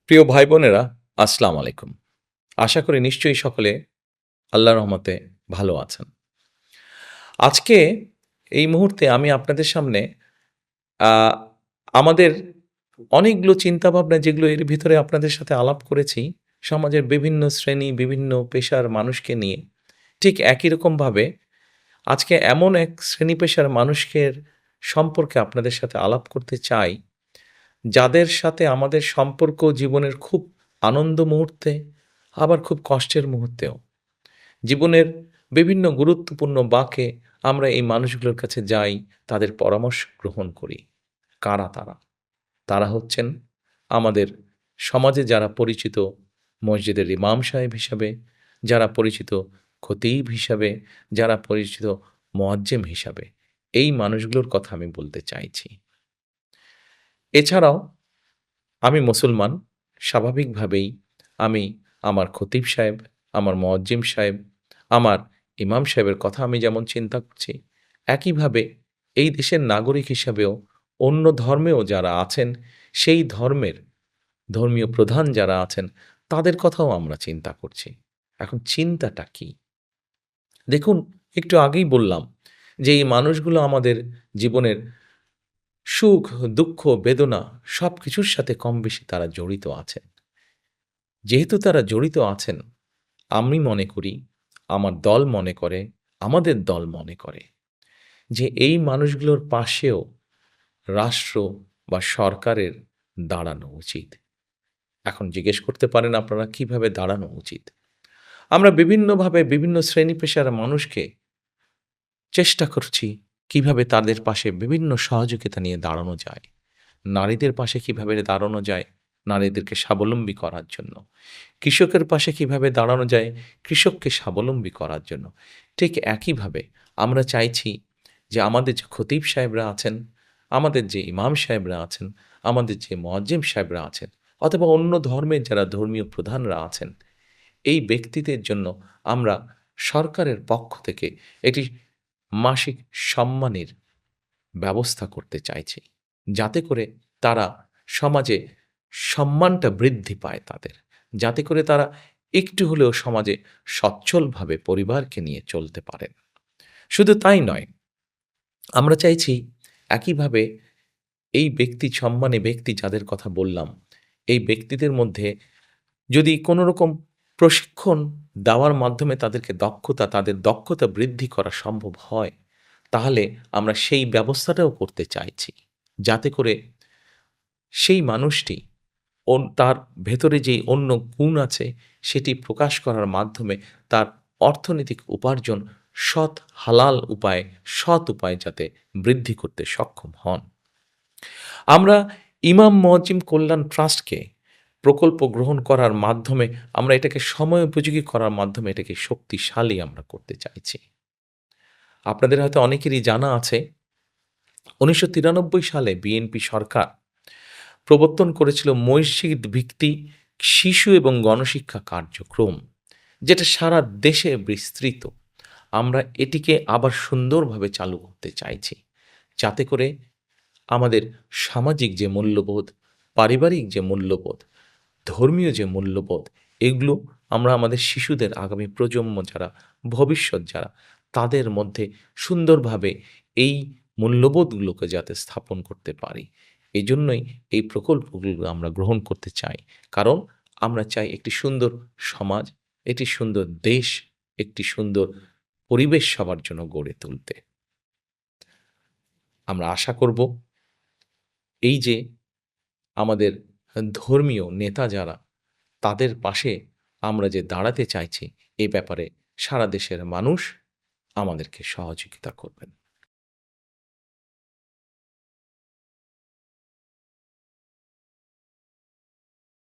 প্রিয় ভাই বোনেরা, আসসালামু আলাইকুম। আশা করি নিশ্চয়ই সকলে আল্লাহর রহমতে ভালো আছেন। আজকে এই মুহূর্তে আমি আপনাদের সামনে আ আমাদের অনেকগুলো চিন্তাভাবনা যেগুলো এর ভিতরে আপনাদের সাথে আলাপ করেছি, সমাজের বিভিন্ন শ্রেণী, বিভিন্ন পেশার মানুষকে নিয়ে। ঠিক একই রকমভাবে আজকে এমন এক শ্রেণী পেশার মানুষের সম্পর্কে আপনাদের সাথে আলাপ করতে চাই, যাদের সাথে আমাদের সম্পর্ক জীবনের খুব আনন্দ মুহূর্তে, আবার খুব কষ্টের মুহূর্তেও। জীবনের বিভিন্ন গুরুত্বপূর্ণ বাঁকে আমরা এই মানুষগুলোর কাছে যাই, তাদের পরামর্শ গ্রহণ করি। কারা তারা? তারা হচ্ছেন আমাদের সমাজে যারা পরিচিত মসজিদের ইমাম সাহেব হিসাবে, যারা পরিচিত খতিব হিসাবে, যারা পরিচিত মুয়াজ্জিম হিসাবে। এই মানুষগুলোর কথা আমি বলতে চাইছি। এছাড়াও আমি মুসলমান, স্বাভাবিকভাবেই আমি আমার খতিব সাহেব, আমার মুয়াজ্জিম সাহেব, আমার ইমাম সাহেবের কথা আমি যেমন চিন্তা করছি, একইভাবে এই দেশের নাগরিক হিসাবেও অন্য ধর্মেও যারা আছেন, সেই ধর্মের ধর্মীয় প্রধান যারা আছেন, তাদের কথাও আমরা চিন্তা করছি। এখন চিন্তাটা কি? দেখুন, একটু আগেই বললাম যে এই মানুষগুলো আমাদের জীবনের সুখ, দুঃখ, বেদনা সবকিছুর সাথে কমবেশি তারা জড়িত আছেন। যেহেতু তারা জড়িত আছেন, আমি মনে করি, আমার দল মনে করে, আমাদের দল মনে করে যে এই মানুষগুলোর পাশেও রাষ্ট্র বা সরকারের দাঁড়ানো উচিত। এখন জিজ্ঞেস করতে পারেন আপনারা কিভাবে দাঁড়ানো উচিত? আমরা বিভিন্নভাবে বিভিন্ন শ্রেণী পেশার মানুষকে চেষ্টা করছি কিভাবে তাদের পাশে বিভিন্ন সহযোগিতা নিয়ে দাঁড়ানো যায়। নারীদের পাশে কিভাবে দাঁড়ানো যায় নারীদেরকে স্বাবলম্বী করার জন্য। কৃষকের পাশে কিভাবে দাঁড়ানো যায় কৃষককে স্বাবলম্বী করার জন্য। ঠিক একইভাবে আমরা চাইছি যে আমাদের যে খতিব সাহেবরা আছেন, আমাদের যে ইমাম সাহেবরা আছেন, আমাদের যে মুয়াজ্জিম সাহেবরা আছেন অথবা অন্য ধর্মের যারা ধর্মীয় প্রধানরা আছেন, এই ব্যক্তিদের জন্য আমরা সরকারের পক্ষ থেকে একটি মাসিক সম্মানের ব্যবস্থা করতে চাইছি। যাতে করে তারা সমাজে সম্মানটা বৃদ্ধি পায় তাদের। যাতে করে তারা একটু হলেও সমাজে সচ্ছলভাবে পরিবারকে নিয়ে চলতে পারেন। শুধু তাই নয়, আমরা চাইছি একইভাবে এই ব্যক্তি সম্মানী ব্যক্তি যাদের কথা বললাম, এই ব্যক্তিদের মধ্যে যদি কোনো রকম প্রশিক্ষণ দেওয়ার মাধ্যমে তাদের দক্ষতা বৃদ্ধি করা সম্ভব হয়, তাহলে আমরা সেই ব্যবস্থাটাও করতে চাইছি। যাতে করে সেই মানুষটি তার ভেতরে যেই অন্য গুণ আছে, সেটি প্রকাশ করার মাধ্যমে তার অর্থনৈতিক উপার্জন সৎ হালাল উপায়ে, সৎ উপায়ে যাতে বৃদ্ধি করতে সক্ষম হন। আমরা ইমাম মুয়াজ্জিম কল্যাণ ট্রাস্টকে প্রকল্প গ্রহণ করার মাধ্যমে আমরা এটাকে সময়োপযোগী করার মাধ্যমে এটাকে শক্তিশালী আমরা করতে চাইছি। আপনাদের হয়তো অনেকেরই জানা আছে ১৯৯৩ সালে বিএনপি সরকার প্রবর্তন করেছিল মসজিদ ভিত্তিক শিশু এবং গণশিক্ষা কার্যক্রম, যেটা সারা দেশে বিস্তৃত। আমরা এটিকে আবার সুন্দরভাবে চালু করতে চাইছি, যাতে করে আমাদের সামাজিক যে মূল্যবোধ, পারিবারিক যে মূল্যবোধ, ধর্মীয় যে মূল্যবোধ, এগুলো আমরা আমাদের শিশুদের আগামী প্রজন্ম যারা, ভবিষ্যৎ যারা, তাদের মধ্যে সুন্দরভাবে এই মূল্যবোধগুলোকে যাতে স্থাপন করতে পারি। এজন্যই এই প্রকল্পগুলো আমরা গ্রহণ করতে চাই। কারণ আমরা চাই একটি সুন্দর সমাজ, একটি সুন্দর দেশ, একটি সুন্দর পরিবেশ সবার জন্য গড়ে তুলতে। আমরা আশা করব এই যে আমাদের ধর্মীয় নেতা যারা, তাদের পাশে আমরা যে দাঁড়াতে চাইছি, এ ব্যাপারে সারা দেশের মানুষ আমাদেরকে সহযোগিতা করবেন।